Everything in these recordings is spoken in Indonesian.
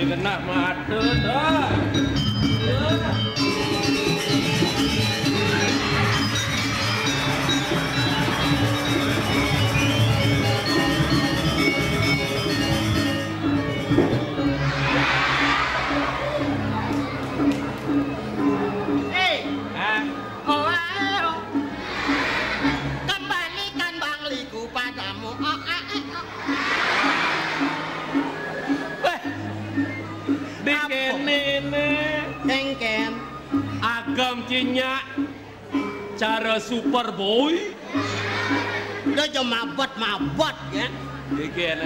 Kena mata dah. Kembalikan bangliku padamu. Kengken Agam cinyak cara Superboy. udah jam mabot ya. Dikit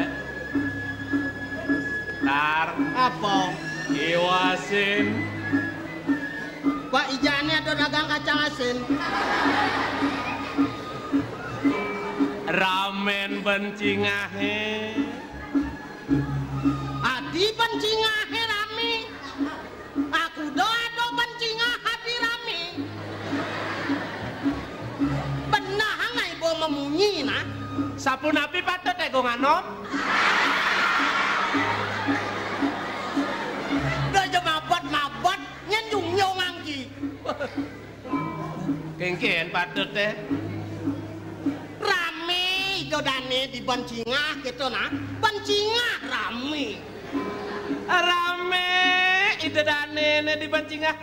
Tar Apa? Iwasin Pak Ijani ada dagang kacang asin. ramen bencingahe. Adi bencingahe rame. Aku do bencingah hati rame. Benah ngai bo memunyi nah. Sapu napi patut ego nganom. Udah jam mabot nyenjung nyongangki. Kengken patut teh. Rame itu dane di bencingah gitu nah. Bencingah rame. Rame itu danene di bencingah.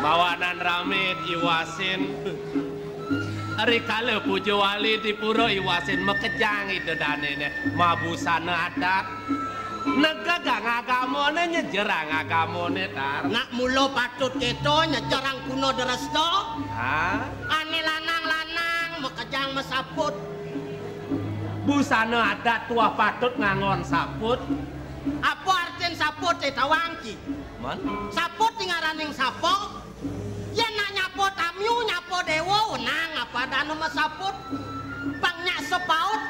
Bawanan rame Iwasin. Hari kala pujo wali di pura Iwasin mekejang itu danene mabusana adat. Negagang agamone nyejerang agamone tar. Nak mulo patut keto nyecerang kuno deresto. Hah? Ane lanang-lanang mekejang mesaput. Busana adat tua patut ngangon saput. Apa artian saput tawangki? Man? Saput tingaraning sapo. Ya nak nyapo tamyu nyapo dewo nang apa danu mesaput. Pangnya sepaut.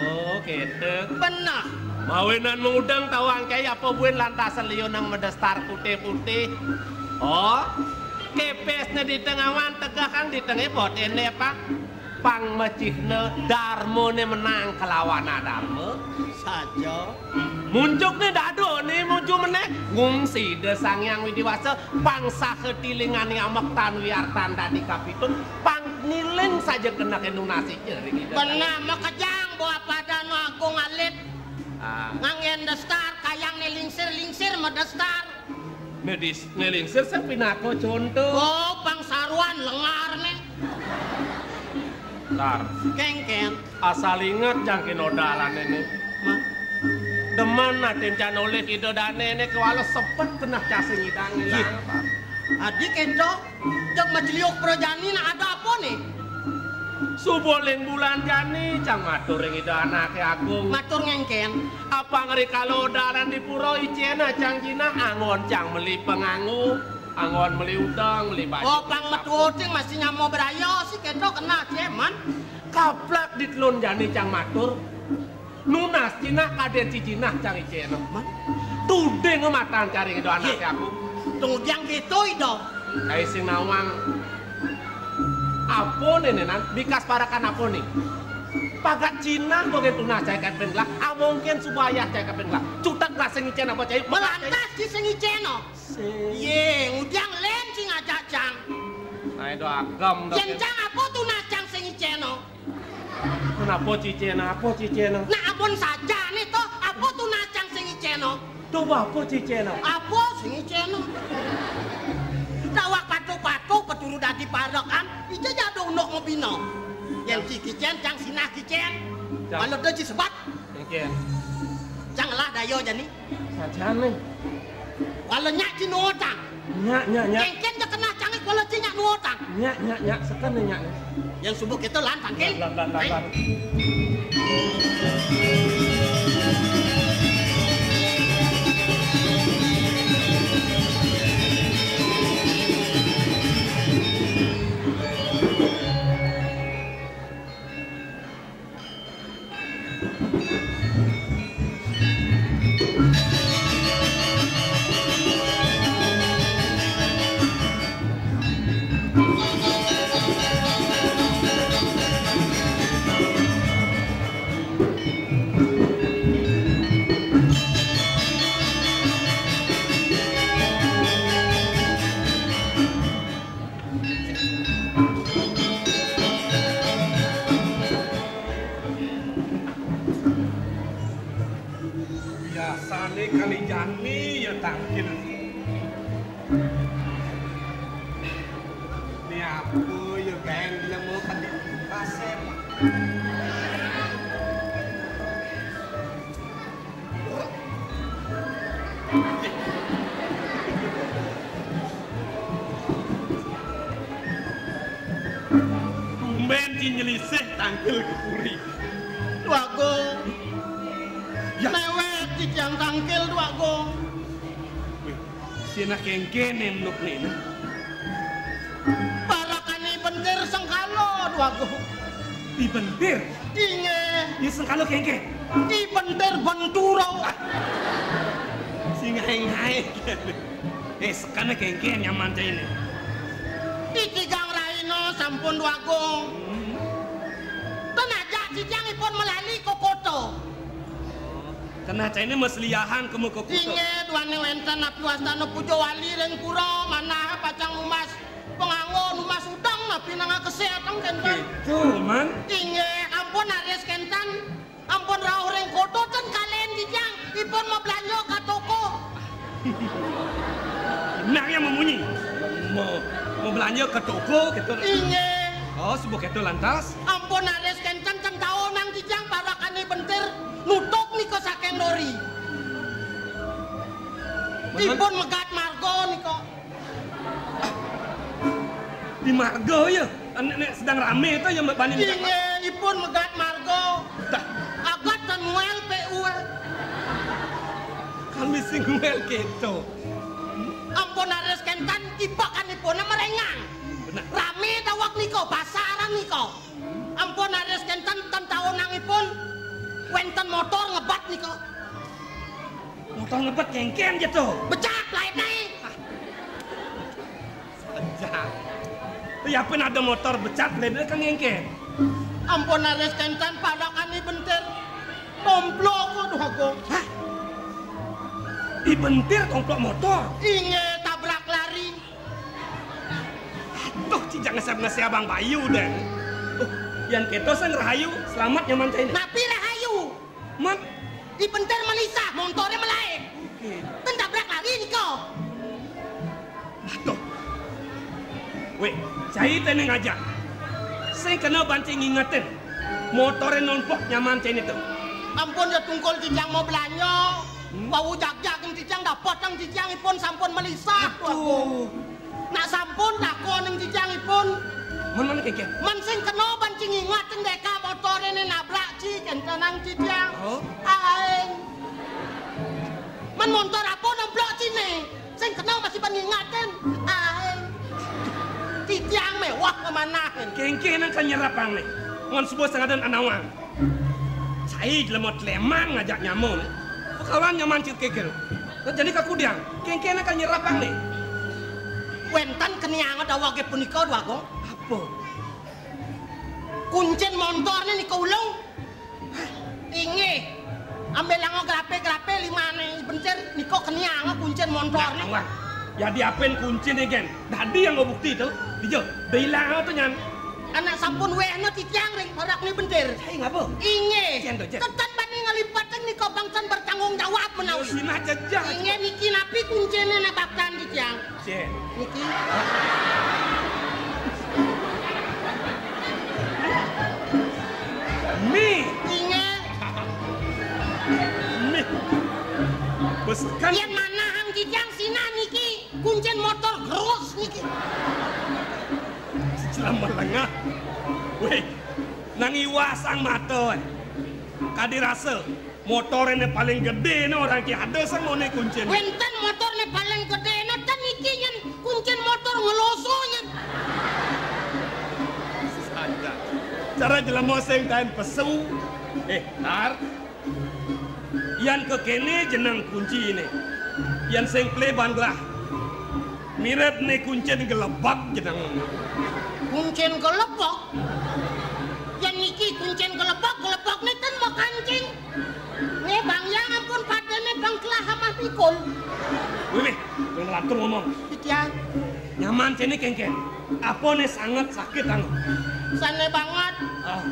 Oh, gitu. Benar. Mawinan mengudang tawang kayak apa buin lantas liyo nang medestar putih-putih. Oh, kepesnya di tengah wan tegah kan di tengah bot ini apa? Pang mecihne darmo ne menang kelawan darmo Saja. Munjuk nih dado nih muncul meneh ngungsi desang yang widiwasa pangsa ketilingan yang amek tanwiar tanda di kapitun pang niling saja kena kendunasi jeri. Benar mekejang bawa pada no agung alit. Ngangen destar kayang nelingsir medestar. Nelingsir sepinako contoh. Oh pangsaruan lengar nih. Tar, Kengken. asal ingat jangkin odalan ini. Demen natin can oleh itu dan ini kewalo sepet kena casing idang hilang. Adik itu jok majliuk projani nak ada apa nih? Suboling bulan jani cang matur yang itu anaknya agung. Matur ngengken. Apa ngeri kalau odalan di puro icena cang cina angon cang meli pengangu. Angon meli udang, meli baju. Oh pang metuting masih nyamo berayo sih kedo kena ceman. Kaplak di telun jani cang matur. Nunas cina kaden cicina cang icena. Man, Tudeng ngematan cari itu anaknya aku. tunggu yang gitu itu. Kayak sing nawang. Apa nih nan? Bikas parakan apa nih? Pagat Cina bagai tunah cai kapen lah. Mungkin supaya cai kapen lah. Cutak lah sing icena apa cai? Melantas di sengiceno. Ye, ngudang len sing ajak cang. Nah itu agam. Yang cang apa tuh nacang sengiceno? Kenapa cicena? Apa cicena? Nah abon saja nih toh, apa tuh nacang sengiceno? Coba apa cicena? Apa sengiceno? Tawak patuk-patuk peturu dadi parakan, itu jatuh untuk ngobino. Yang cikicen cang sinah kicen. Kalau dia sebat, Kengken. Janganlah dayo jani. Sajan nih. Kalau nyak ci nuotang. Nyak. Kengken je kena canggih kalau ci nyak nuotang. Nyak sekan nyak. Yang subuh kita lan tangkil. Lan. Biasane kali jani ya tangkil. Ni apa ya kan bila mau tadi pasir. Tumben nyelisih tangkil ke puri. Duago. Ya. Mewek ci yang tangkil duago. Sina kengken nemnuk nih. Parakani bentir sengkalo duago. Di bentir. Inge. Di sengkalo kengken. Di bentir benturo. Singa hai. Sekana kengken nyaman ini. Iki gang raino sampun duago. Tenaga cijangipun melali kokoto. Kena ini mesliahan ke muka kuto. Inge duane wenten api wastana pujo wali ring pura manah pacang umas pengangon umas udang api nanga kesehatan kentan. Gitu man. Inge ampun ares kentan ampun rauh ring koto ten kalian dijang ipun mau belanja ke toko. Nah yang memunyi. Mau belanja ke toko gitu. Inge. Oh sebuah gitu lantas. Ampun ares kentan ten tahun nang dijang parakani bentir nutuk niko sakendori. Ipun megat margo niko. Di margo ya. Anak sedang rame itu yang bani. Inge ipun megat margo. Agat dan muel PUL. Kami singuel gitu. Ampun ares kentan kipakan ipun merengang. Benar. Rame tawak niko pasaran niko. Ampun ares kentan tahun nangipun wenten motor ngebat niko. Motor ngebet kengken gitu. Becak lain naik. Saja. Ya pun ada motor becat lainnya kan kengken. Ampun ares kentan padakani bentir. Tomplok kok duhago. Hah? Dibentir komplok motor. Inge tabrak lari. Tuh cijak ngesep abang Bayu deh. Yang keto sang rahayu selamat nyaman ini. Napi rahayu. Man. Di bentir melisah motornya melain. Oke. Kan tabrak lari niko. Tuh. Weh, saya tadi ngajak. Saya kena bancing ingetin. Motornya nonpok nyaman ini tuh. Ampun ya tungkol cijang mau belanja. Bau jak-jak yang cijang dapat yang cijang ipun sampun melisah. Aduh. Nak sampun takon yang cijang ipun. Mana kengken? Man sing kena bancing ingat yang deka motor ini nabrak ci kentanang cijang. Oh. Aing. Man motor apa nemplok cine. Sing kena masih pengingatin. Aing. Cijang mewah kemanahin. Kengken akan nyerapang nih. Ngon sebuah sengadan anawang. Saya lemot lemang ngajak nyamuk. Kawan nyaman cit kengken. Jadi kakudiang. Kengken akan nyerapang nih. Wentan keniang ada wage punika duago. Apa? Kuncen motornya nih ulung. Inge. Ambil lango grape limane bencer niko keniang kuncen motornya. Wah. Ya diapain kunci nih gen. Tadi yang ngebukti itu. Dijo. Bilang tuh nyan. Anak sampun wehna titiang ring barak ni bencer. Saya ngapa? Inge. Cen. Ketat bani ngalipaten niko bangsan bertanggung jawab menawi. Sina jejak. Inge niki napi kuncene na baktan titiang. Cen. Niki. Mi. Inge. bes kan. Yen mana hang kijang sina niki kuncen motor gros niki. Selama lengah. Weh, nang iwasang mata. Kadi rasa motornya paling gede no orang ki ada sang mau kuncen. Wenten motornya paling gede no tan niki nyen kuncen motor ngeloso nyen. Saja. Cara jelema sing tain pesu. Tar. Yan ke kene jenang kunci ini. Yan sing pleban belah. Mirip ne kuncen gelebak jenang. Kuncen gelebak. Yan niki kuncen gelebak nih kan mau kancing. Nih bang yang ampun padane bang kelah sama pikul. Wih, yang latur ngomong. Iya. Nyaman cene kengken. Apa nih sangat sakit ang? Sane banget. Ah.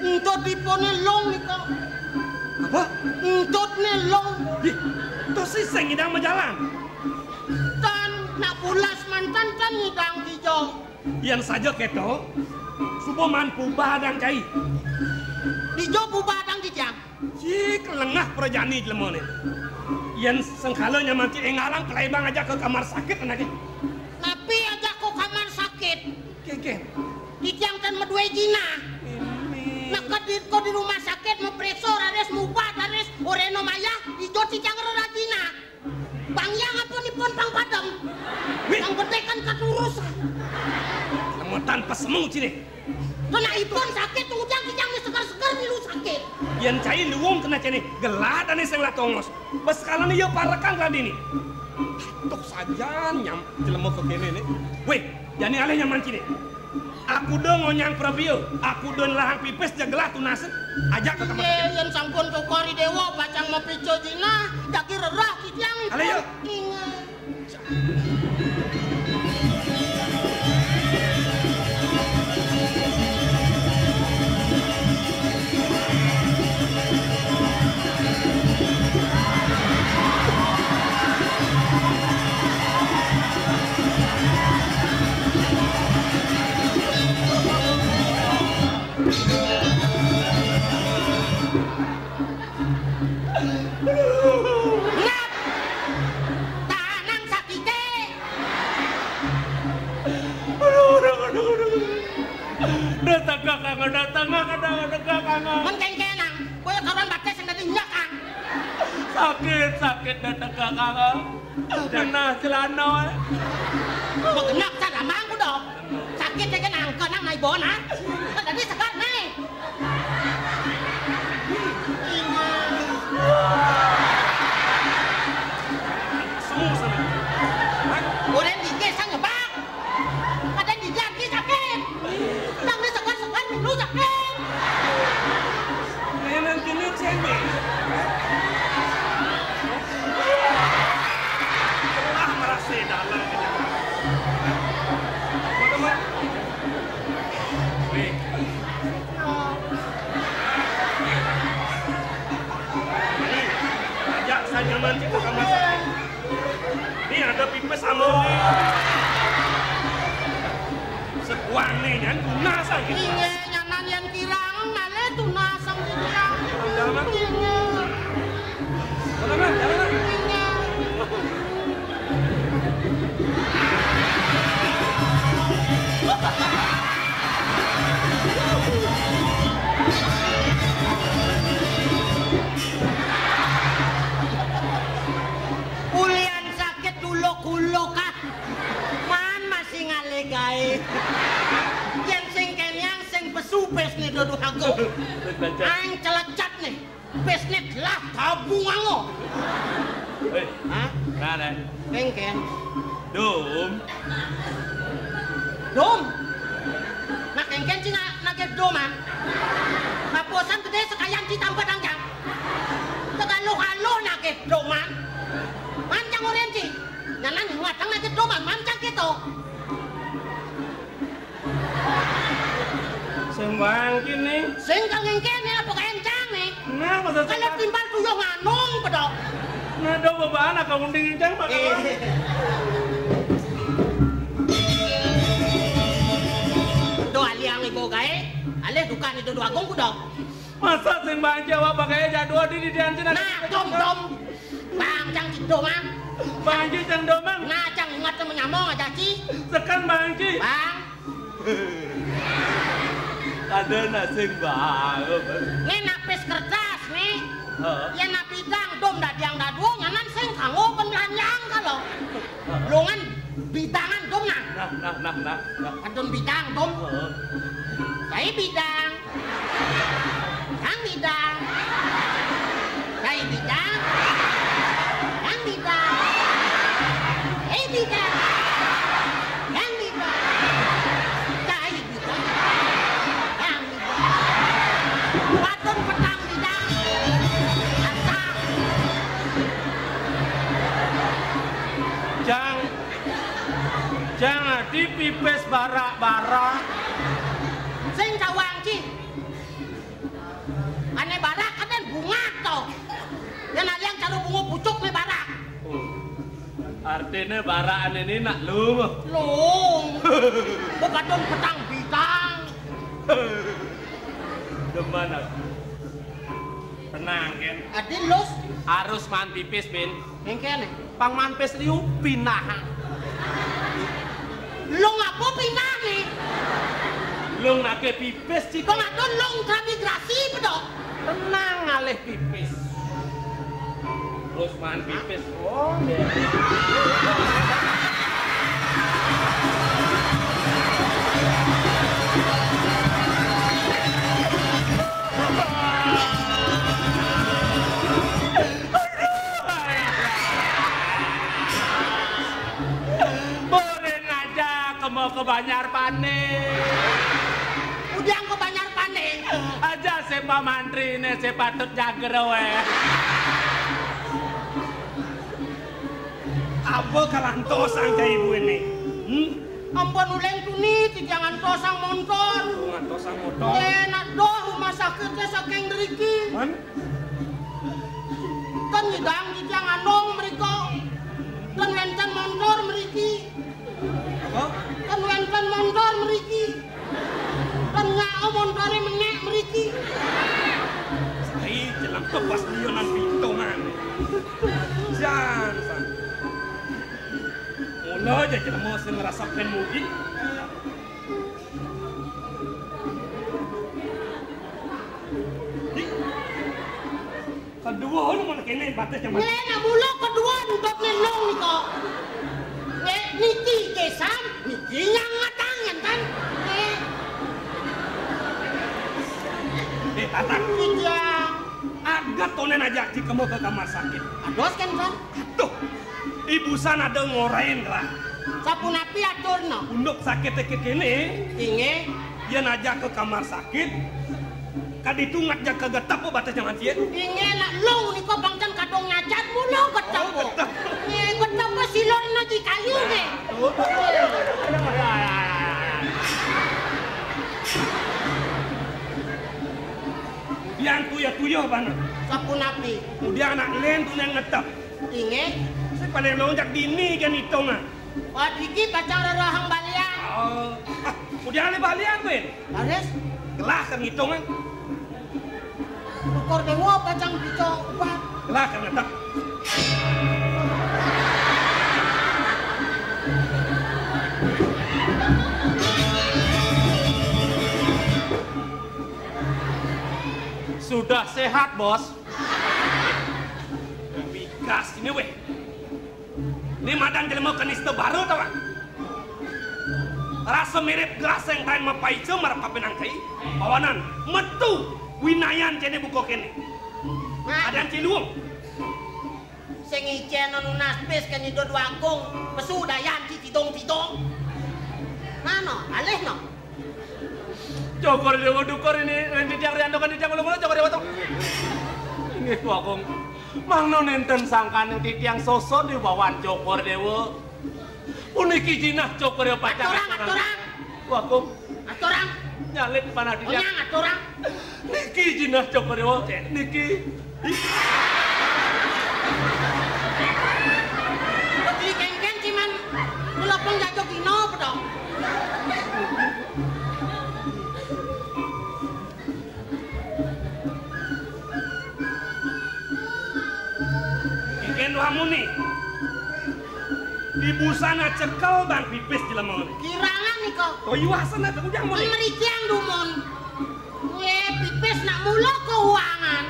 Untuk dipone long nih kok. Apa? Untuk nih long. Di, itu sih sing ngidang majalan. Dan nak pulas mantan kan ngidang kijong. Yang saja keto, supoman pubah dan cai. Dijo bubadang kijang. Cik lengah perjani jelemone. Yang sengkalanya manci engarang kelebang aja ke kamar sakit anaknya. Tapi aja kok kamar sakit. Kengken. Kijang kan medue jina. Nak kok di rumah sakit mau presor ares mubat ares oreno maya dijo kijang rajina. Bang yang apa nih pon pang padang. Bang gede kan katurus. Kamu tanpa semung cini. Kena ipon sakit ujang kijang segar-segar di lu sakit. Yang cai luwung kena cini gelad ane sing latongos. Bes kalan ieu parekan tadi nih. Tuk saja nyam jelema ke kene nih. Weh, jani aleh nyaman cini. Aku dong ngonyang prabio, aku dong lahang pipes jagelah tunasen, ajak ke kamar sakit. Yang sampun ke kori dewa bacang mau pico jina, daki rerah kijang. Ale yuk. Sakit datang ke kakak. Kena celana. Begenak cara mangku dong. Sakit aja nang kenang naik bona. Tadi sekarang nih. Semua sana. Udah dikesang ngebak. Ada di jaki sakit. Nang di segar-segar lu sakit. Nenek kini cendek. Dalam ajak saja nanti ke kamar sakit. Ini ada pipes amoni. Sekuang nih kan tunas lagi. Iya, nyanan yang kirang nale tunas sang kirang. Jalan. Iya. Jalan. Ulian sakit dulu kah? Man masih ngalegai. Yang sing kenyang sing pesupes nih dodo hago. Aing celecat nih. Pesnet lah tabung ango. Hei, Hah? mana? Kengken. Dom. Dom. Nak kengken sih nak doman. Ngaposan gede sekayang ci tanpa dangjang. Tegalo-halo nak doman. Mancang orienci. Nanan ngatang nak doman mancang gitu. Sembang kini. Sing kengken nih apa kencang nih. Nah, masa Kalau timbal tuyong nganong pedok. nah do babaan ka unding jang bakal. Do aliang ibu gae, alih dukan itu dua gong kudok. Masa sembang Jawa pakai jadua di dianjin Nah, dom. Bang Cang Cidomang. Bangji Cang Domang. Nah, Cang ingat temen nyamong aja Ci. Sekan Bangji. Bang. Ada nasing bang. Nih napis kertas nih. Ya na bidang dom dadiang dadu nyanan sing kanggo penyanjang kalau. Lungan bidangan dom nah. Nah. Adon bidang dom. Saya bidang. Yang bidang. Saya bidang. Yang bidang. Saya bidang. Yang bidang. Saya bidang. Yang bidang. Wadon petang bidang. Asal. Jangan dipipes barak-barak. Sing cawang Ci. Ane barak kan bunga toh. Yang aliang cari bunga pucuk nih barak. Artinya baraan ini nak lung. Bukan dong petang bintang. Gimana? Tenang kan. Adin los. Harus man pipis bin. Engkene. Pang man pes liu pinah. Long apa pinah nih? Lung nak ke pipis cik. Kau nggak tuh long transmigrasi pedok. Tenang ngalih pipis. Terus man pipis. Oh, boleh ngajak mau ke Banjar Pane. Udah ke Banjar Pane. Aja sepa mantri ini sepatut jager we. Apa kalantos ang kay ibu ini? Ampun uleng tuni jangan tosang motor. Ngantos ang motor. Enak doh rumah sakitnya saking deriki. Man? Kan ngidang jangan nong mereka. Kan wenten motor meriki. Apa? Kan wenten motor meriki. Kan ngao montore menek meriki. Ay, jelang tepas lionan pintu man. Jan, san. Mula aja jelang mau ngerasakan mudik. Kedua lu mana kene batas jaman. Ngena mula kedua untuk nenong nih kok. Niki kesan, niki yang ngatangan kan. Tatang. Iya. Agak tonen aja di kamu ke kamar sakit. Ados kan kan? Tuh, ibu sana ada ngorain lah. Sapu napi atur no. Untuk sakit kene, Inge. dia najak ke kamar sakit. Kaditu ngajak ke getap batas jaman dia. Inge nak long ni kau bangtan kadong ngacat mulu getap. Oh, getap. Getap apa silon nanti kayu ke? Yang tuyah banget. Sapu napi. Kemudian anak len tuh yang ngetap. Inge. Saya paling lonjak dini kan itu mah. Wah diki pacang rerahang balian. Kemudian ada balian ben. Laris. Gelah kan hitungan. Tukor dewa pacang bicok ubat. Gelah kan ngetap. Sudah sehat, Bos. Bigas ini weh. Ini madang jelema kanister baru tau kan? Rasa mirip gas yang lain mapai cemar papenang kai. Bawanan metu winayan jene buko kene. Ada yang ciluang. Sing ijen anu naspis kan itu dua agung. Pesu dayan ci tidong-tidong. Nano, alih no. Cokor dewa dukor ini nanti tiang riando kan tiang ulang cokor dewa tuh. Ini tuh aku mang non enten sangkan yang tiang sosok di bawah cokor dewa. Uniki jinah cokor dewa pacar. Aturang. Wakum Aturang. nyalit panah di tiang. Unyang aturang. Niki jinah cokor dewa. Niki. Beli kengken cuman ngelopong jatuh kino pedong. Yen lamuni. Di busana cekel dan pipis di lemon. Kirangan nih kok. Oh iya sana tuh ujang muni. Mriki yang dumon. Gue pipis nak mula keuangan.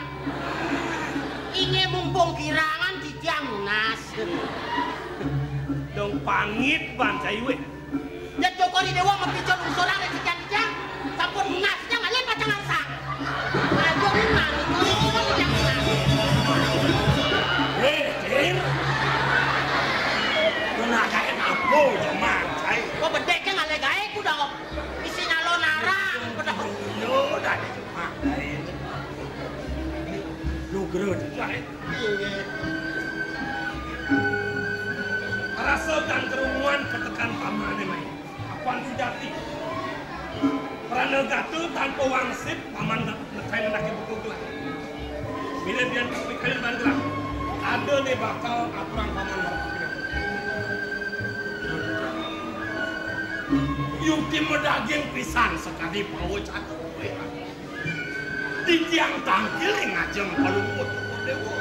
Inge mumpung kirangan di tiang munas. Dong pangit ban caiwe. Ya Jokori Dewa mempicol usulan dari sekian-sekian. Sampun munasnya nggak lepas jangan sang. Ayo memang itu kan tiang munas. Cir. Kena kain aku cuman cai. Kok bedeknya nggak legae ku dong. Isi nalo narang. Yo dah cuma kain. Lu gerut cai. Rasa dan kerumuan ketekan pamane mai. Apaan sujati? Peranel gatu tanpa wangsit paman nekain laki buku gelang. Bila dia nekain dan gelang, ada nih bakal aprang paman marapina. Yuki medaging pisan sekali pawo catu. Di tiang tangkil ngajeng palumut dewa.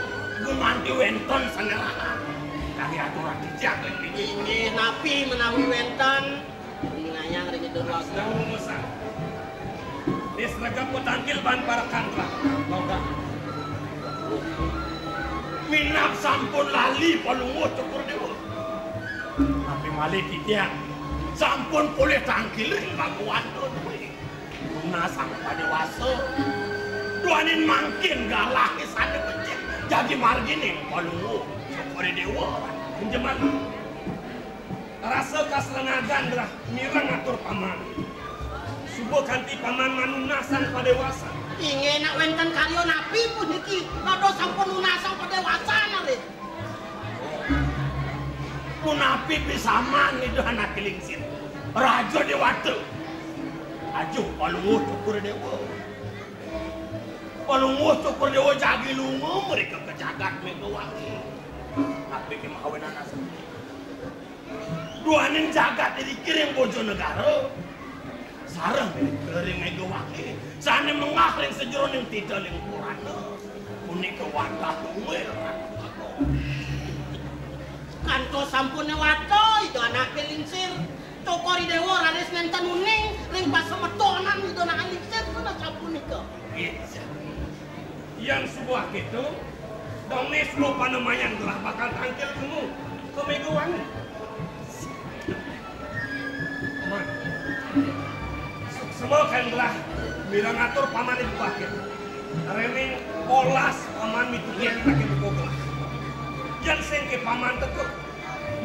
Gumanti wenton sanelahan. Kali aturan dijak Ini napi menawi wentan. Ngayang ring itu waktu. Sedang rumusan. Di seragam petangkil ban para kantra. Loga. Minap sampun lali palungut cukur dewa. Tapi malih titiang. Sampun boleh tangkilin baguan doon. Tuna sang padewasa. Duanin mangkin galah kesana becik. Jadi margining palungut. Cukur dewa. Penjeman. Rasa kaslenagan lah mirang atur paman. Subuh kanti paman manunasan padewasa. Ingin nak wentan karyo napi pun iki. Nado sampun nunasan padewasa nare. Munapi pisaman itu anak kelingsir. Raja dewata. Ajuh palunguh cukur dewa. Palunguh cukur dewa jagi lungu mereka kejagat Megawangi. Tapi kemahawinan asal. Duanin jagat dikirim bojo negara. Sarang kering Megawangi. Sana mengakling sejeroning tidak lingkuran. Unik ke wadah tuwe. Kanto sampune wato itu anak kelingsir. Cokori dewa raris nenten uning. Ring pas semetonan itu anak kelingsir itu nak sampune ke. Yang sebuah gitu. Donis lo panemayan telah bakal tangkil kamu ke Megawangi. Paman. Semua kan telah bilang ngatur paman itu pakai. Reming polas paman itu dia kita ke Megawangi. Yang sengke paman tekuk.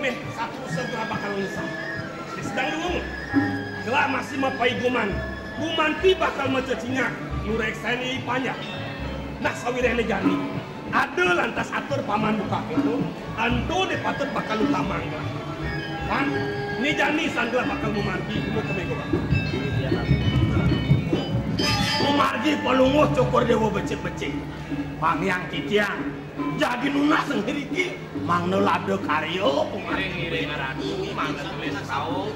Meh satu segera bakal nyesam. Sedang dulu. Gelak masih mapai guman. Guman pi bakal mencecinyak. Nurek seni panjang. Nah sawirene jani. Ada lantas atur paman buka itu. Anto dipatut bakal utama enggak. Kan? Ini jani sandra bakal memargi mau ke Megawangi. Memargi palunguh cukur dewa becik-becik. Pangyang titiang. Jadi lunas sendiri ki. Mang nelado karyo. Ngiring ngaradu, mang tulis kau.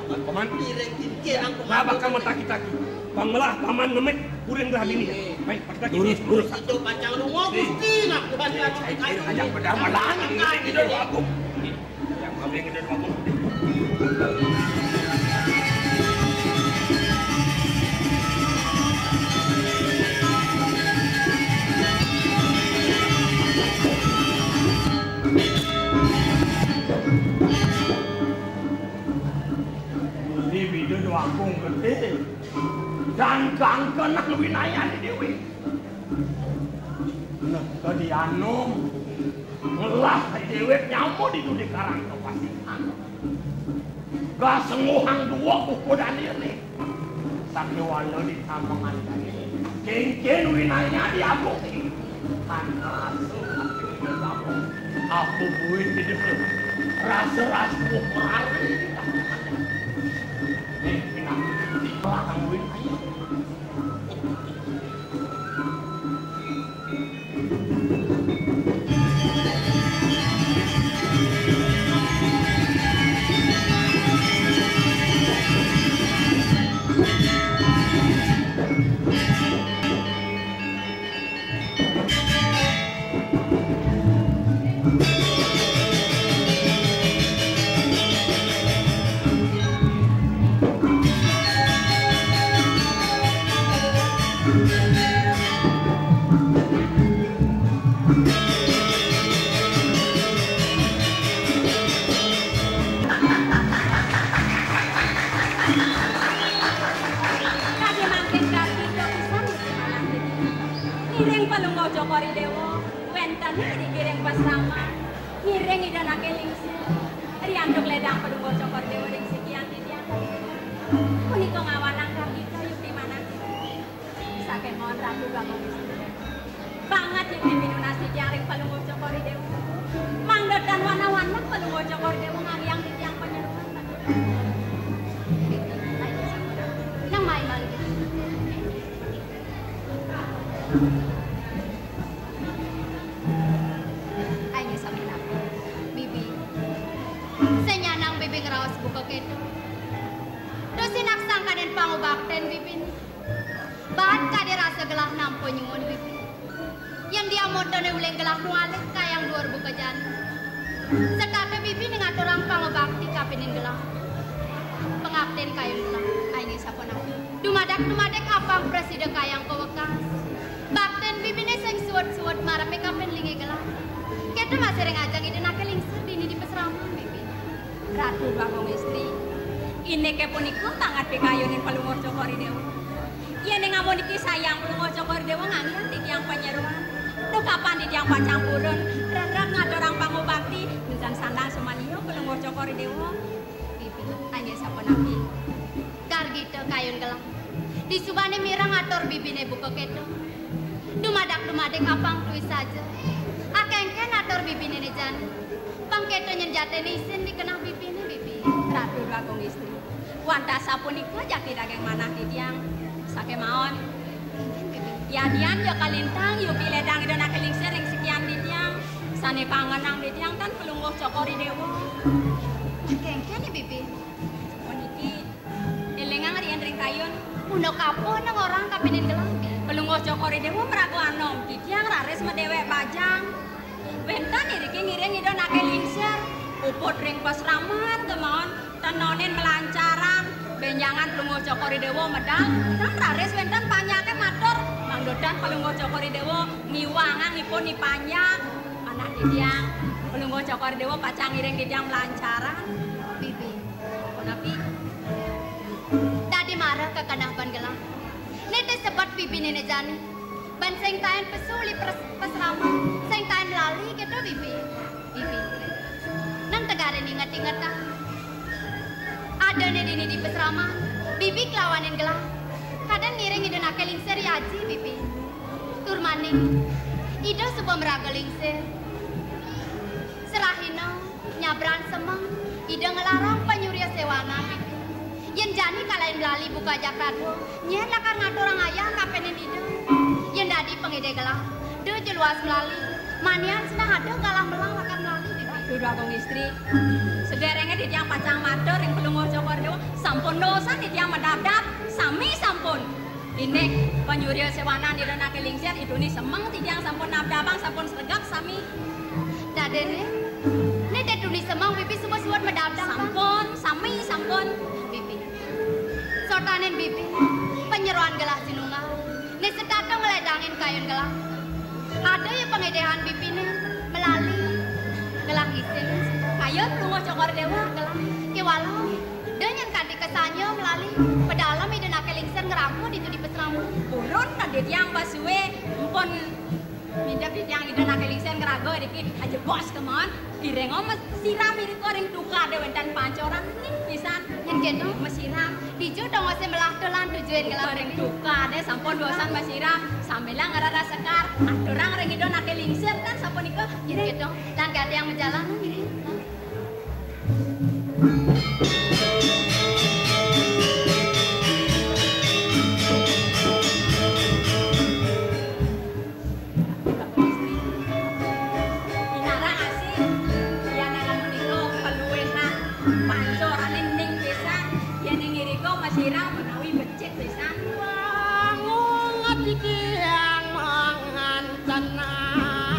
Paman. Ireng kinkirang Nah bakal mentaki-taki. Bang melah paman ngemek kuring dah dini. Baik, pakai lurus. itu kacang lungo gusti nak kebanyakan Cair ajak pedang malang ini gitu aku. Yang kami gitu aku. Ini video aku gede. Dan gangken nak winaya di dewi. Nah, tadi anu ngelah di dewi nyamuk di karang kepasihan. Gak senguhang dua buku dan ini. Sakti walau di tambangan tadi. Kengken winaya di abung. Karena asuh aku buit di dewi. Rasa-rasa perari. Nih, pinang. Di belakang winaya. cokori dewo wenten digiring pas rama ngiring idanake lingsi rianduk ledang pelunggo cokor dewo ring sekian titian punika ngawanang kita yuk di mana saking mohon ratu ganggu banget yuk diminunasi tiang ring pelunggo cokori dewo mangdot dan wana-wana pelunggo cokori dewo ngangiang di tiang penyeluruhan nang main-main Ayo sama nabi, bibi. Senyanang bibi ngerawas buka keto. Dosi naksang kaden pangubakten bibi. Bahan kade rasa gelah nampo nyungun bibi. Yang dia modone uleng gelah nualik kayang luar buka jani. Sekate bibi ngatur orang pangubakti kapinin gelah. Pengabten kayang gelah. Ayo sapa nabi. Dumadak apang presiden kayang kewekas. Bakten bibine sing suwet-suwet marah pekapen linge gelah. Kita masih ring ajang ide nake lingsir dini di pesraman bibi. Ratu bagong istri. Ini ke puniko tangat pekayunin pelungor cokori dewa. Iya ning ngamoniki sayang pelungor cokori dewa ngangian di tiang panyeruan. Duh kapan di tiang pacampurun. Ren-ren ngadorang pangubakti. Nusan sandang semanio pelungor cokori dewa. Bibi, hanya sapa nabi. Gargita kayun gelah. Di subane mirang atur bibine buka keto. Dumadak apang tuis saja. Akengken atur bibine ne jan. Pangketo nyenjate isin dikenang bibine bibi. Ratu bagong istri. Wanta sapunika jaki daging manah di tiang. Sake maon. Yadian yo kalintang yo piledang idana kelingsir ring sekian di tiang. Sane pangenang di tiang kan pelungguh cokori dewa. Akengken ni bibi. Puniki elengang rian ring kayun. Uno kapo nang orang kapinin gelang. Pelungguh cokori dewa meragu anom, didiang raris medewek bajang. Bentan iriki ngiring idon ake lingsir, uput ring pas raman kemon, tenonin melancaran, benjangan pelungguh cokori dewa medal, dan raris bentan panyake matur, mangdodan pelungguh cokori dewa ngiwangang ipun ipanya, anak didiang, pelungguh cokori dewa pacang ngiring didiang melancaran. Bibi, konapi, tadi marah ke kanapan gelang. Nete sebat bibi nene jani. Ban sing taen pesuli pesrama. Sing taen lali keto bibi. Bibi. Nang tegare inget-inget ta. Ada dini di pesrama. Bibi kelawanin gelah. Kadang ngiring ide nake lingsir yaji bibi. Tur maning. Ide subuh meraga lingsir. Serahino nyabran semeng. Ide ngelarang penyuria sewana bibi. Yen jani kalain lali buka jakrado, nyen lakar ngaturang ayang kapenin ide. Yen dadi pengide gelah, de jeluas melali, manian senang ada galang belang lakar melali. Aduh bagong istri, sederengnya di tiang pacang matur yang pelungguh cokor dewa, sampun dosa di tiang medap-dap, sami sampun. Ini penyuria sewanan di dana kelingsir, itu nih semeng di tiang sampun nabdabang, sampun sergap sami. Dadene, ini deduni semeng, bibi semua suat medap-dap. Sampun, sami sampun. Sotanin bibi, penyeruan gelah sinunga. Nih sedata ngeledangin kayun gelah. Ada ya pengedehan bibi nih melalui gelang isin. Kayun pelungguh cokor dewa gelah. Kewalau, dengan kadi kesannya melalui pedalam ide nake lingsir ngeramu itu di pesramu. Urun tadi tiang pasuwe, empon mindap di tiang ide nake lingsir ngerago dikit aja bos kemon. Direngom siram irit koreng duka dewentan pancoran nih pisan. Yang gitu mesiram. Dijo dong ose melah dolan tujuin gelah goreng duka deh sampun dosan mesiram. Sambilang ngerara sekar. Adorang reng idon ake lingsir kan sampun iko. Yang gitu. Dan gak ada yang menjalan. Sirah menawi becik pisan wangun ngati yang mangan tenang.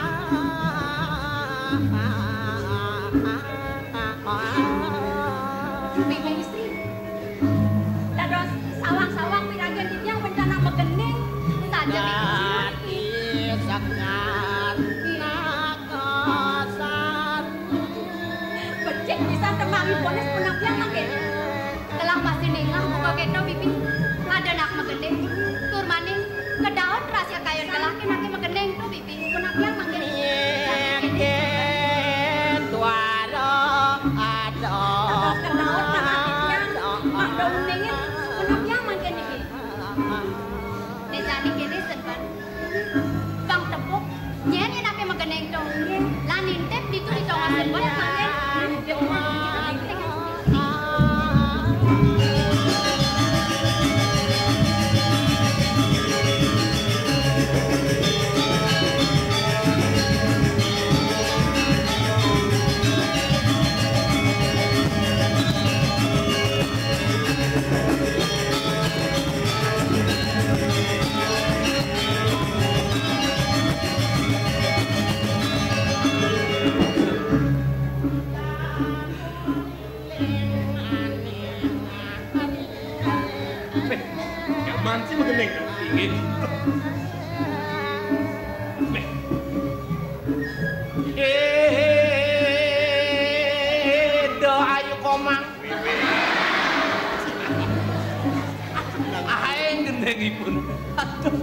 pun. Aduh.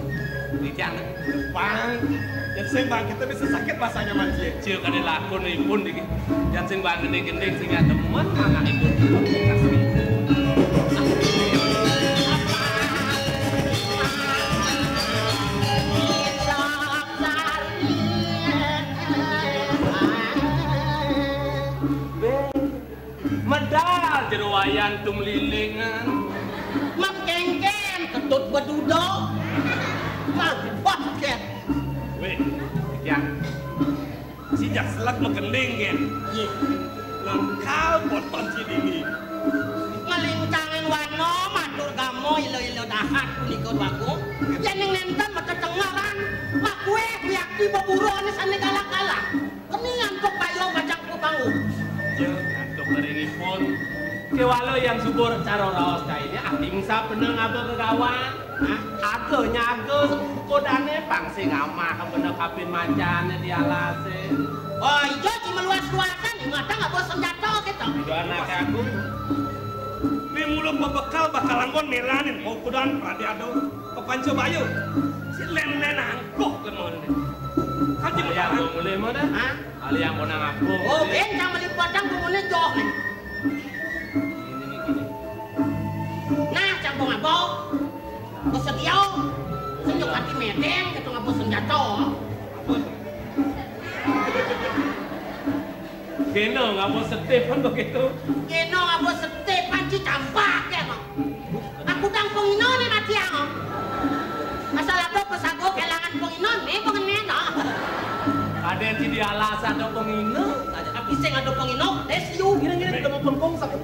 Dicang. Bang, yang sing bang kita bisa sakit bahasanya manci. Ciu kade lakon pun iki. Yang sing bang gendeng-gendeng sing demen anak ibu kasih. Medal jero wayang tum lilingan. Mak kengken ketut bedudok. Mak basket. Weh, yang sejak selak mengendeng kan. Ye. Lengkal boton cidini. Ngelingcangan wano matur gamo ilo-ilo dahat punika waku. Yen ning nenten meketengaran. Mak kue piak di beburuan sane kala-kala. Keningan kok bayo bajak kupangu. Ngantuk keringipun. Kewalo yang subur cara raos kainnya atingsa beneng apa kegawan. Aku nyago kodane pang sing amah bener kapin macane di alase. Oh iya di meluas-luasan ngata nggak bawa senjata gitu. Itu anak aku. Ini mulut pebekal bakal anggon melanin mau kudan pradiado pepanco bayu. Si len-len angkok lemon. Kaji Yang mau mulai mana? Hah? Ali yang mau nang aku. Oh bencang melipatang bumune jok. Nah campung apa? Bersedia. Senyum hati medeng gitu nggak bawa senjata. Kena nggak mau setip kan begitu. Kena nggak bawa setep panci campak ya no. Aku dang penginon nih mati ya no. Asal apa pesago kelangan penginon nih pengen no. Ada yang di alasan ada pengino. Tapi saya nggak ada penginon. Desiu. Kira-kira kita mau pengkong sakit.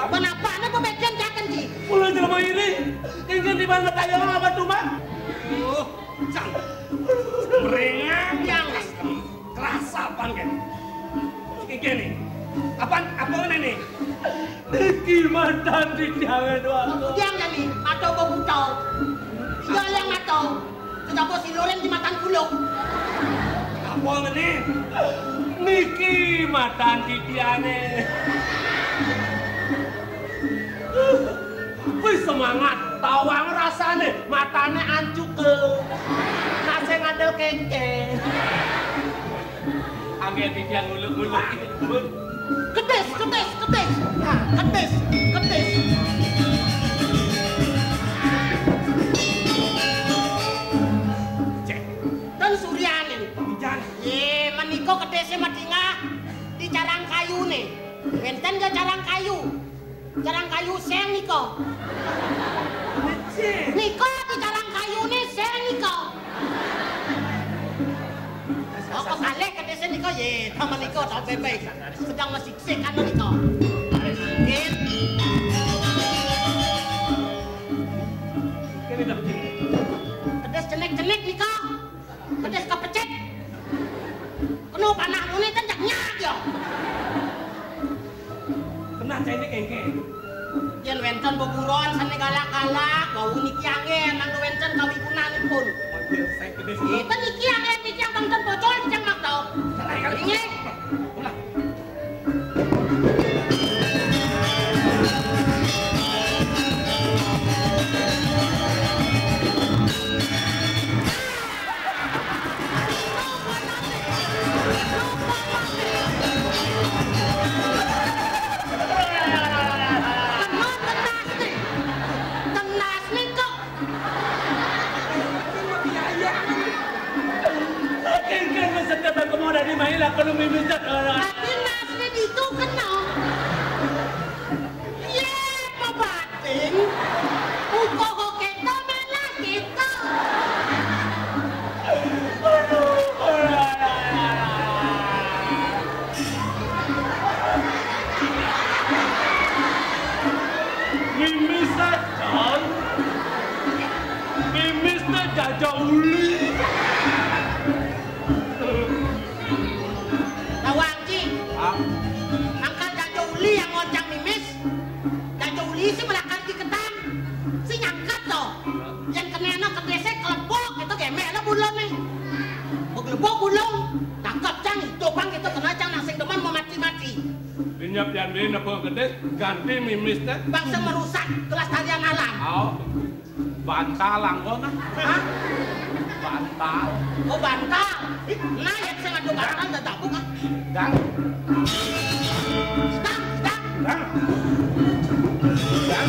Kenapa anak pemecen jakan sih? Pulang jelma ini, ingin di mana kayak apa tuh mak? Cang. Merengang Yang kerasapan kan. Gini. Apa ini? Gimana di jangan doang? yang jadi atau bobutau. Tiga yang atau sudah bos siloren di matan gulung. Apa ini? Niki matan titiane. Wih semangat, tawang rasane, matane ancuk ke. Nase ngadel keke. Angger titian nguluk-nguluk. Kedes. Nah, kedes. Cek. Dan Suryani. Jangan. Ye, maniko kedesnya madinga di carang kayu nih. Benten ke carang kayu. Carang kayu seng niko. Niko di carang kayu nih seng niko. Oh, kok kalek kedesnya niko ye, sama niko tau bebek. Sedang masih sek kan niko. Git. Kini dah begini. Kedes cenek niko. Kedes kepecet. Kenu panah muni tenjak nyak yo. Kena cai ini kengke. Yen wenten beburon sane galak-galak, bau niki angin nang wenten kawipunanipun. Mobil saya gede sih. Itu niki angin niki yang bangten bocor cang mak tau. Salah kali Ini. Ulah. Tenas nih kok. Kan maksudnya bagaimana dari main lah kalau minta orang. Tapi nasnya itu kena. Ye, pabating. Uko ho kita malah kita. Mimis saja. Mimis saja uli. Tawang Ci, Minyak yang ini apa gede ganti mimis teh. Bangsa merusak kelestarian alam. Oh. Bantal langkona. Hah? Bantal. Oh bantal. Nah ya saya ngadu bantal dah tak buka. Gang. Stang, stang. Gang. Gang.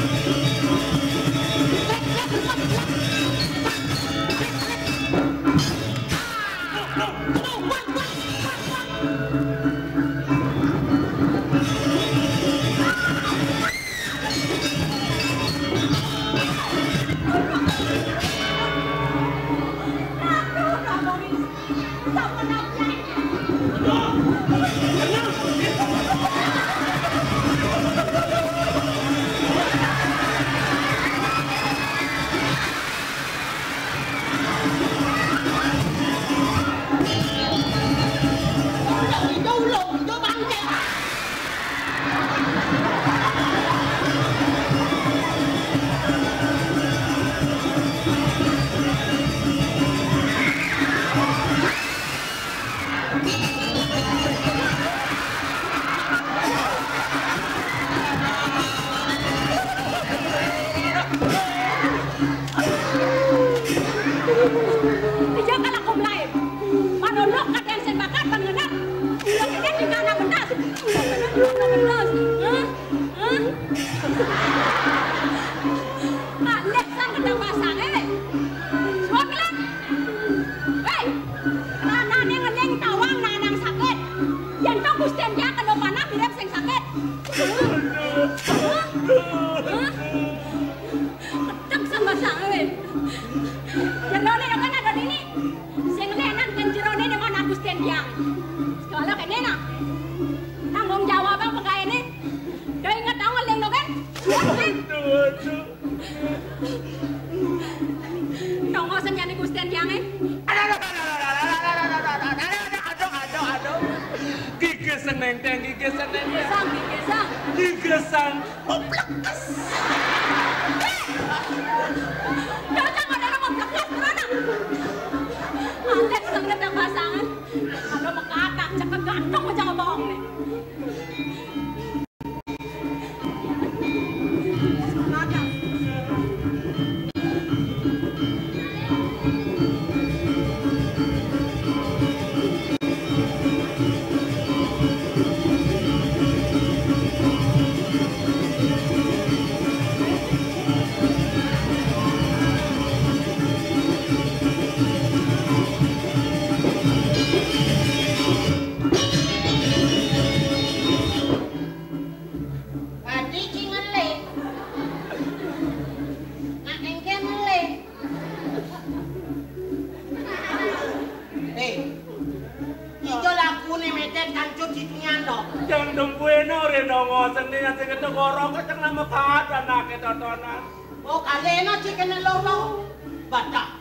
Oh kalena chicken loro. Badak.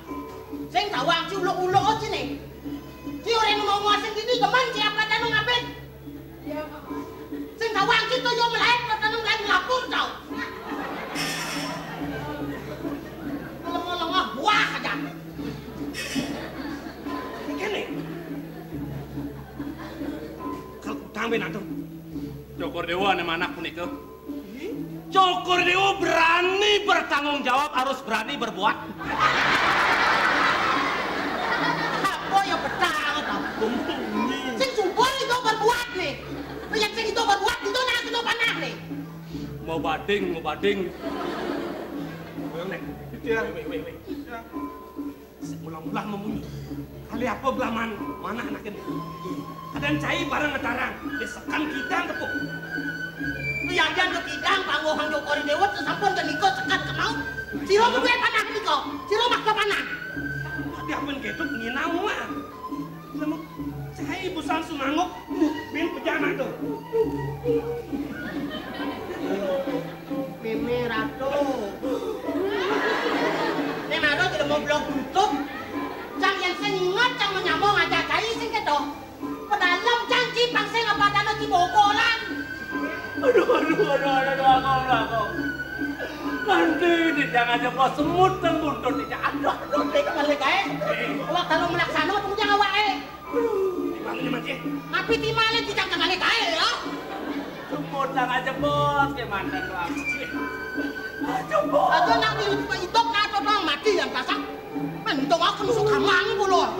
Sing gawang uluk-uluk sini. Ki ora ngomong sing iki teman siapa tanung ngapit. Sing gawang itu yo melaet tanung lain lapur tau. Ngomong buah aja. Kene. Kalau tambe nanti. Cokor Dewa nih mana punika? Cokor Dewa berani bertanggung jawab, harus berani berbuat. Apa yang bertanggung tau? Sing subur itu berbuat nih. Yang sing itu berbuat itu nak kena panah nih. Mau bading. Nek, dia, weh. Mula-mula memunyi. Kali apa belah mana anak ini? Kadang cai barang ngetarang, desakan kita tepuk. Yang ke kidang panggohan Cokor Dewa sampun kenika sekat kemau. Siro kuwi panah nika. Siro maksa panah. Tadi apa yang ketuk nginau mah. Lemu cai busan sumanguk bin pejana tuh. Meme Ratu. Nek maro tidak mau blok tutup. Cang yang sengat cang menyambung aja cai sing ketok. Pedalam cang cipang sing apa dana cibokolan. Aduh, aku. Nanti jangan jempol semut dan buntut tidak ada. Aduh, tega balik kae. Waktu lu melaksana tunggu jangan wae. Di mana macet? Tapi timale tidak balik kae ya. Cuma jemput lang jemput ke mantan lagi. Jemput. Aja nak itu kata orang mati yang pasak. Mentong aku nusuk hamang pula.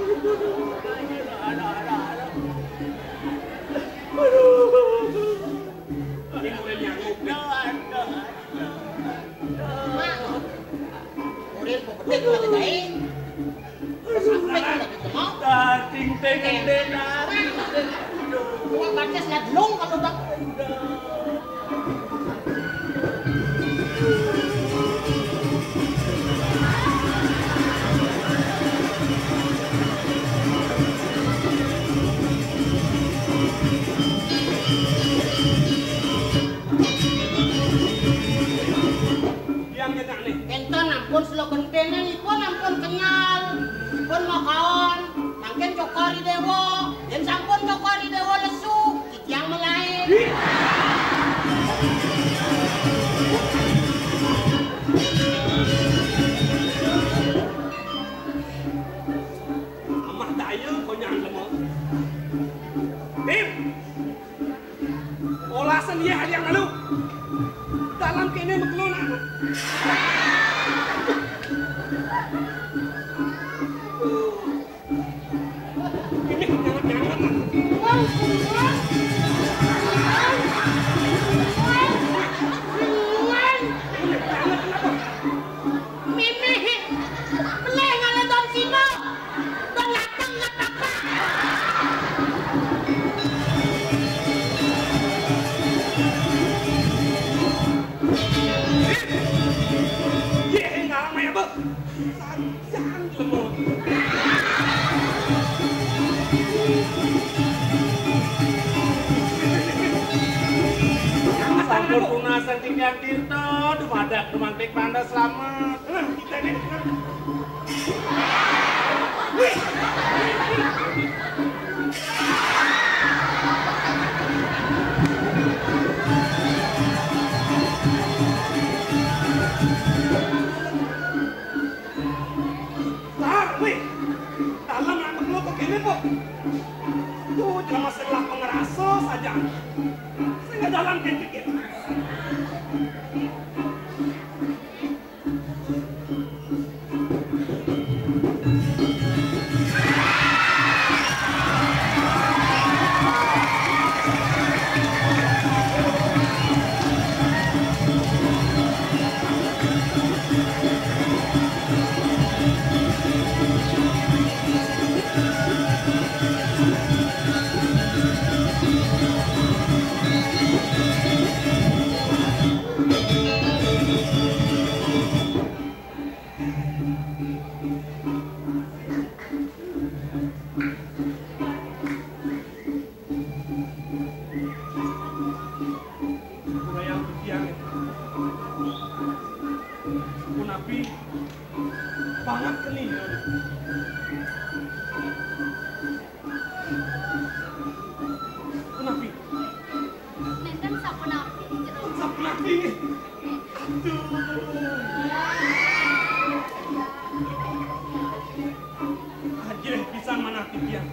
Ini mulai nyanguk. Orang betul lagi dai. Sampai lagi mau. Ting ting dengar. Gua baca lihat long kalau tak. Enten ampun slogan kene ipun ampun kenyal. Ipun makaon, mangken cokori dewa. Yen sampun cokori dewa lesu, titiang melain. Amah daya kau nyang lemah. Bim, olasan dia hari yang lalu dalam kene mengelon anak. Ini jangan-jangan. Mimi, boleh ngale don sino. Don latang ngapa-ngapa. Ye, ngarang maya ba? Sajang lemot. Sampun punasan tinggal tirta, dumadak dumantik panda selamat. Kita ni. Dalam nak mengeluh kok gini po. Tuh, jangan masalah pengerasa saja. Saya nggak dalam pikir. Banget keni. Kenapa? Nenten sapunapi di jero. Sapunapi. Aduh. Anjir, pisan mana dia?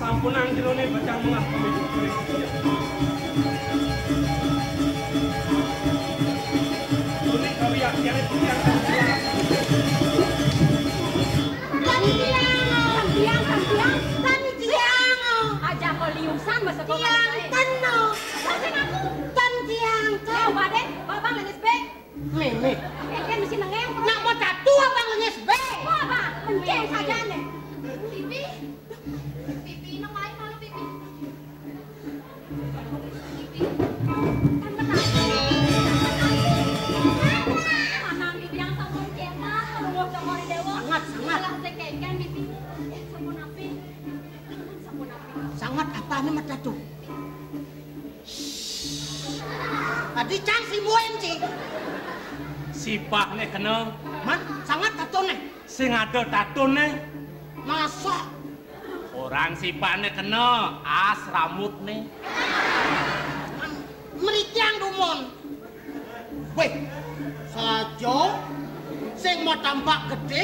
Sampun ang jerone bacang mengah pemilik dia. Ini kali yang Aja ko liusan masa ko Tiang tano. Sasing aku. Tan tiang Kau baden, babang lenis be. Mimi. Eken mesti nangeng. Nak mau tatu abang lenyes be. Apa? Menceng saja nih. Pipi. Pipi nang lain malu pipi. Pipi. Kan benar. Manang pipi yang sampun cetak, kalau cokori dewa. Sangat. Malah sekeken pipi. Sampun api. Sangat apa ni mata tu? Tadi cang si buen ci. Sipah nih kena. Man, sangat tato nih. Sing ada tato nih. Masa? Orang sipah nih kena. As rambut nih. Merikyang dumon. Weh, sajo tambah gede.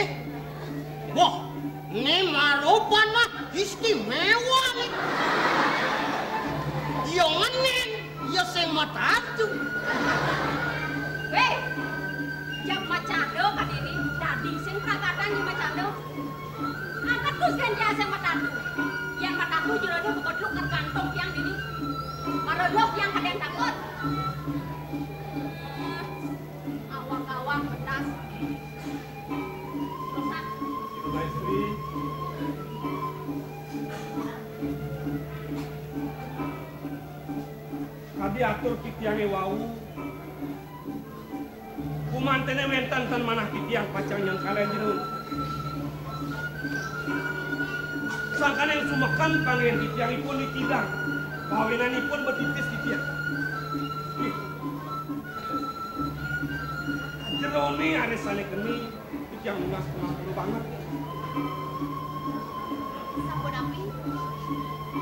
Wah, ini maroban mah istimewa nih. Yo ngenen, yo sing matatu. Weh, jak macado kan ini, tadi sing kakatan ni macado. Angkat terus kan dia sing matatu. Yang matatu jurone bukan lu ke kantong yang ini. Marolok yang kadang takut. Awang-awang pedas. Rosak. Istri. Kadi atur kitiange wau. Kumantene mentan tan manah kitiang pacang yang kalian jerun. Sangkan yang sumekan pangen kitiangipun ditidang. Kawinanipun betitis kitiang. Jerone aresane geni kitiang lunas pengaruh banget. Sampun api.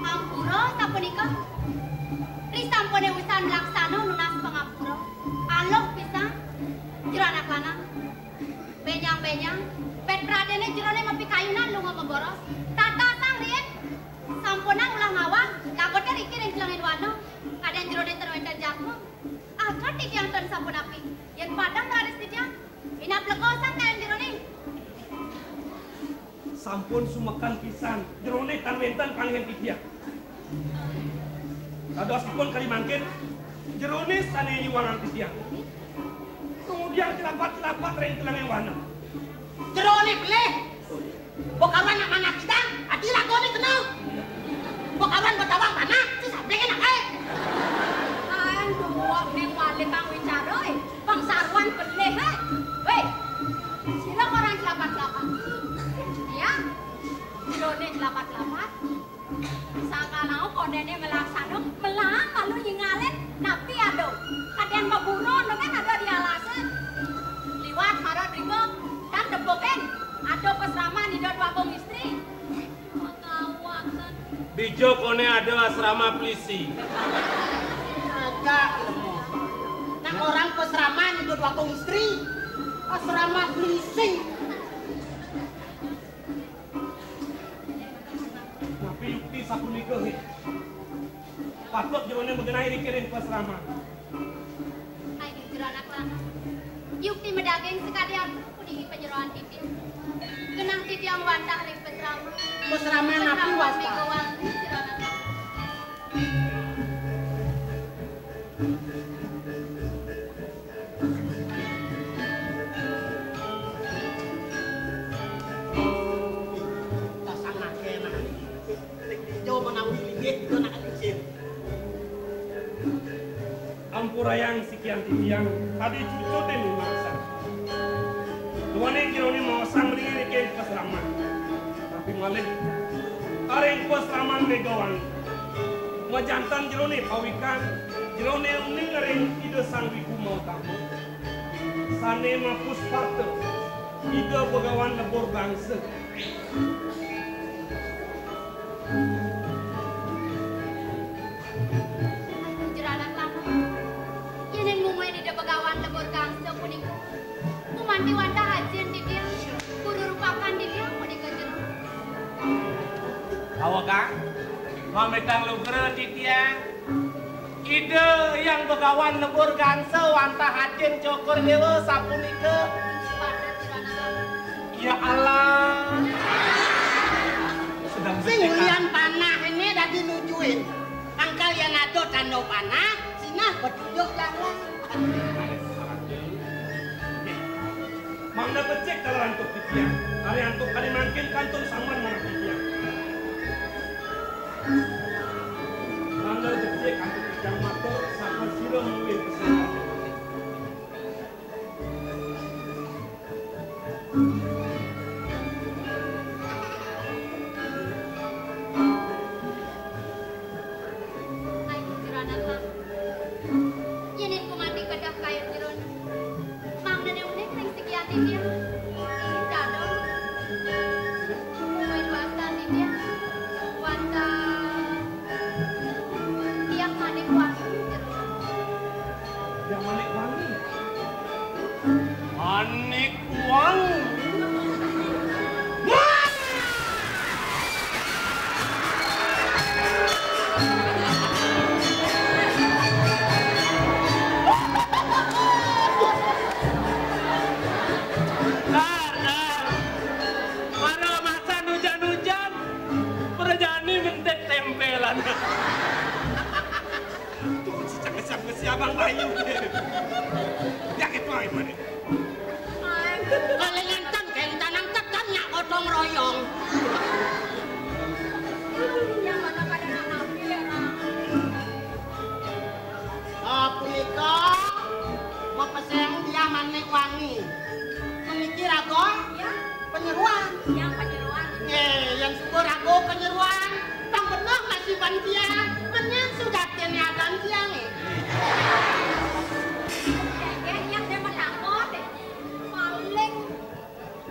Ampura sampun ika. Risampune usan laksana lunas pangapura. Alok pisan. Jero anak lanang. Benyang-benyang. Pet pradene jerone mepi kayunan lunga memboros. Tata sang rien. Sampunan ulah ngawang. Lagote riki ring kelengin wano. Kadang jerone terwenten jakmu. Agar titiang ton sampun api. Yen padang raris titiang. Ina plekosan kalian jerone. Sampun sumekan pisan. Jerone tan wentan pangen kitiang. Kadosipun kali mangkin. Jerone sane yuwangan kitiang. Kemudian kelapat-kelapat ring kelengin wano. Jerone beleh. Bokawan nak mana kita? Adi lagone kenal. Bokawan betawang tanah, si sampe enak ae. Aduh, neng wale kang wicara bang sarwan beleh weh. Sila orang kelapat-kelapat. Ya. Jerone kelapat-kelapat. Sakanau kodene melaksano melang malu nyingalen napi ado. Kadang maburo kan ada di alasan. Liwat marot ringo dan deboken. Ado pesrama di dua kong istri. Mengawatan. Bijo kone ada asrama polisi. Agak lemah. Nang orang pesraman itu dua kong istri. Asrama blising. Tapi yukti sapunika he. Patut jerone mengenai dikirim ke asrama. Ai di jero anak lanang. Yukti medageng sekali aku kuningi penyeroan titi. Genang titi yang wantah ring pesrama. Pesrama napi wasta. Megawang jero anak lanang. Tasang nakena. Jo menawi linggih itu nak licin. Ampurayang sekian titiang tadi cucu den masa. Tuane kirone mau sangring ke pasrama. Tapi malih areng pasraman megawang. Majantan jerone pawikan jerone uning areng ide sang wiku mau tamu. Sane mapus parte. Ide begawan lebur bangsa. Jero anak lanang. Yen mumuen ida begawan lebur gangsa punika. Kumanti wantah hajin titi. Kudu rupakan titi punika jero. Awakang, mametang lugre titiang. Ide yang begawan lebur gangsa wantah hajin cokur dewa sapunika. Pada jero anak lanang. Ya Allah. Sedang Sing bercekak. ulian panah ini dah dinujuin. Angkal yang ado tando panah, sinah petunjuk jalan. Mangda becek kalau antuk titiang. Kali antuk kali mangkin kantor saman mana titiang. Mangda becek antuk titiang matur sama siro mungkin pesan. Ai jero anak lanang. Yen kumanti kedah kaya jero. Mangda ne unik ring sekian titi. Dado. Main wasan titi. Wanta. Tiap manik wangi jero. Yang manik wangi. Manik wangi. ayu. Ya gitu ae mana. Kalengan kan kayak tanang tekan nyak gotong royong. Yang mana pada anak dia. Punika mau peseng dia manik wangi. Memikir aku Ya, penyeruan. yang penyeruan. Yang syukur aku penyeruan. Tang benar nasiban dia. Menyen sudah tiada dia nih. Yang dia menangkot. Paling.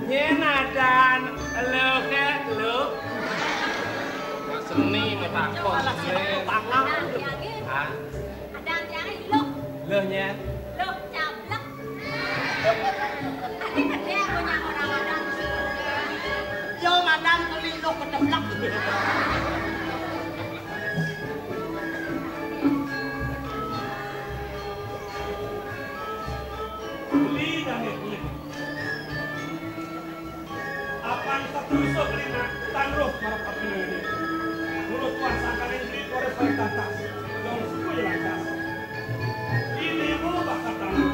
Nyenadan lo ke lo. Seni metakon. Malah saya bangang. Dan tiangin. Ah, Dan tiangin lo. lo nya. Lo cablak. Tadi gede punya orang ada. Yo madam beli lo kedeblak. Beli dan beli. Apaan satu iso beli nak tanruh para papina ini. Mulut kuasa kalian beli kore peritatas. Yang suku yang lantas. Ini mau bakal tanruh.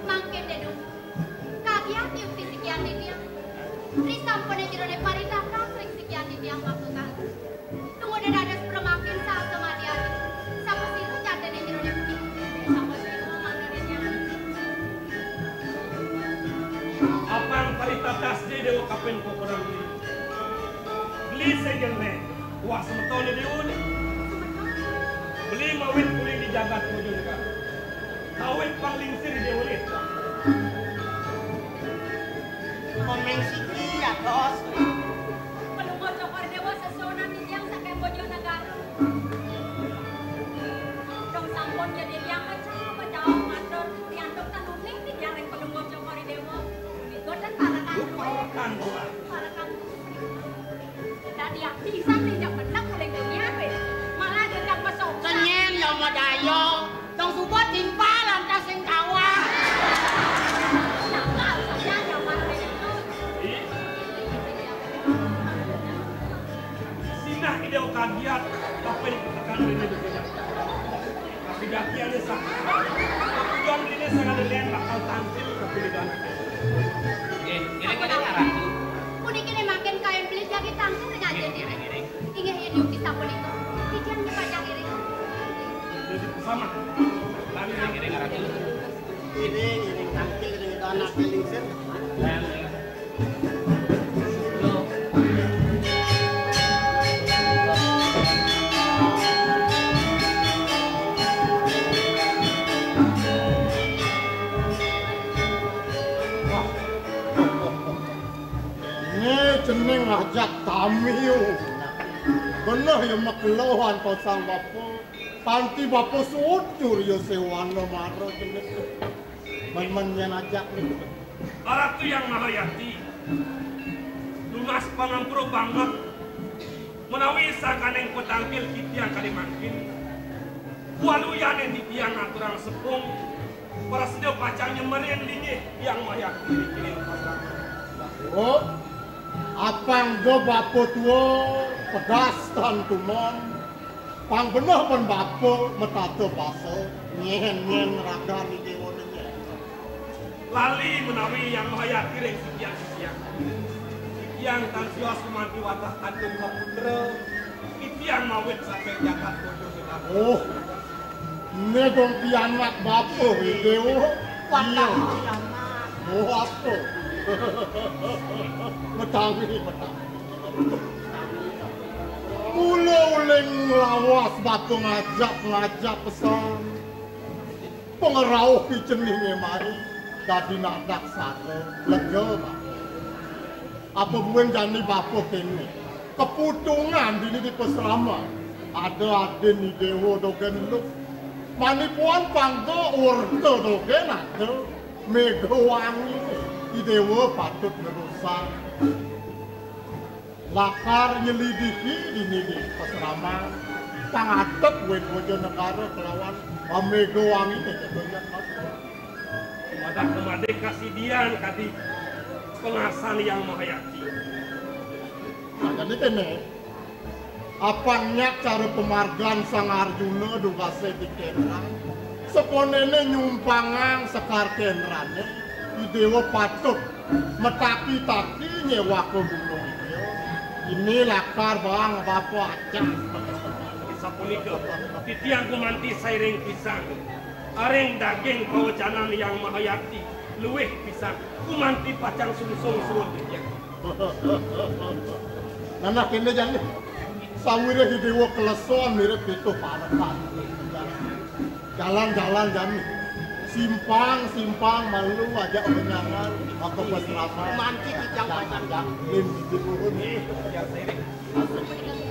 Makin deh dong. Kagian tiup di sekian di tiang. Risam pada jero de parita kasrik sekian di tiang waktu kan. Tunggu deh ada makin saat sama dia. Sampai situ jatuh di jero de putih. Sampai situ mandarinnya. Apaan peritatas dia dewa kapen ko kurang beli. Beli segel ne. Wah semetone dewa ni. Beli mawin kuling di jagat ko juga. Kawin panglingsir dewa ni. Komeng siki ya tos. Belum mau cokor dewa sesonan di tiang sampai bojo negara. Dong sampun jadi tiang macam mandor. Tiang dong tanuning di tiang yang belum mau cokor dewa. Godan para kan. Kan gua. Para kan. Dan dia bisa tidak menang oleh dunia malah tidak masuk. Kenyen yo modayo. Tong subot timpa lantas sing kawah. Nakal saja zaman itu. Sinah ide kagiat kapen tekan ini bekerja. Tapi dakian sah. Tujuan ini sangat lain bakal tampil ke pilihan. Kira-kira ratu. Kuning ini makin kain beli jadi tangkap dengan jadi. Ingin ini bisa pun itu. Pikiran banyak ini. Jadi sama. Lalu Kira-kira ratu. Ini tampil dengan anak kelingsir. Jeneng ajak tamiu. Bener ya maklohan pasang bapo. Panti bapo sujur ya sewana maro jeneng. Men-men ajak nih. Ratu yang mahayati. Lunas pangampuro banget. Menawi sakaneng petampil kitiang kalimantin. Waluyan yang ditiang aturang sepung. Para sedia pacangnya merendingnya yang mahayati dikirim pasang. Oh, apang do bapo tuo pedas tan tumon. Pang bener pun bapo metato paso. Nyen raga ni dewonnya. Lali menawi yang mahayati ring siang-siang. Yang tansios kumanti watah kantung kaputra. Itiang mawit sampai jagat bodoh kita. Oh, negong pianak bapo dewo. Watang Iya. Oh, apa? Metangi. Mula uling lawas batu ngajak pesan. Pengerauh piceninge mari. Dadi nadak sare. Lega, Pak. Apa buen jani bapo kene? Keputungan dini di pesrama. Ada ni dewo dogen lu. Manipuan panggo urte dogen ada. Megawangi. Idewa patut merusak. Lakar nyelidiki ini di pesrama. Tangatep wen bojo negara kelawan Megawangi ini kebanyak kasih. Wadah kemadek kasidian kadi pengasan yang mahayati. Jadi kene, apanya cara pemargan Sang Arjuna dugase di Kenrang, seponene nyumpangang sekar Kenrane, Dewa patut metaki-taki nyewa ke gunung itu. Ini lakar bang bapak acang. Sapunika, titiang kumanti sairing pisang, areng daging kawajanan yang mahayati, luweh pisang, kumanti pacang sungsung suruh titiang. Nana kene jangan sawire hidewa keleson mirip itu parakan. Jalan-jalan jangan simpang malu aja benyangan atau berserama. Manci kijang Jangan lim di turun. Yang sairing.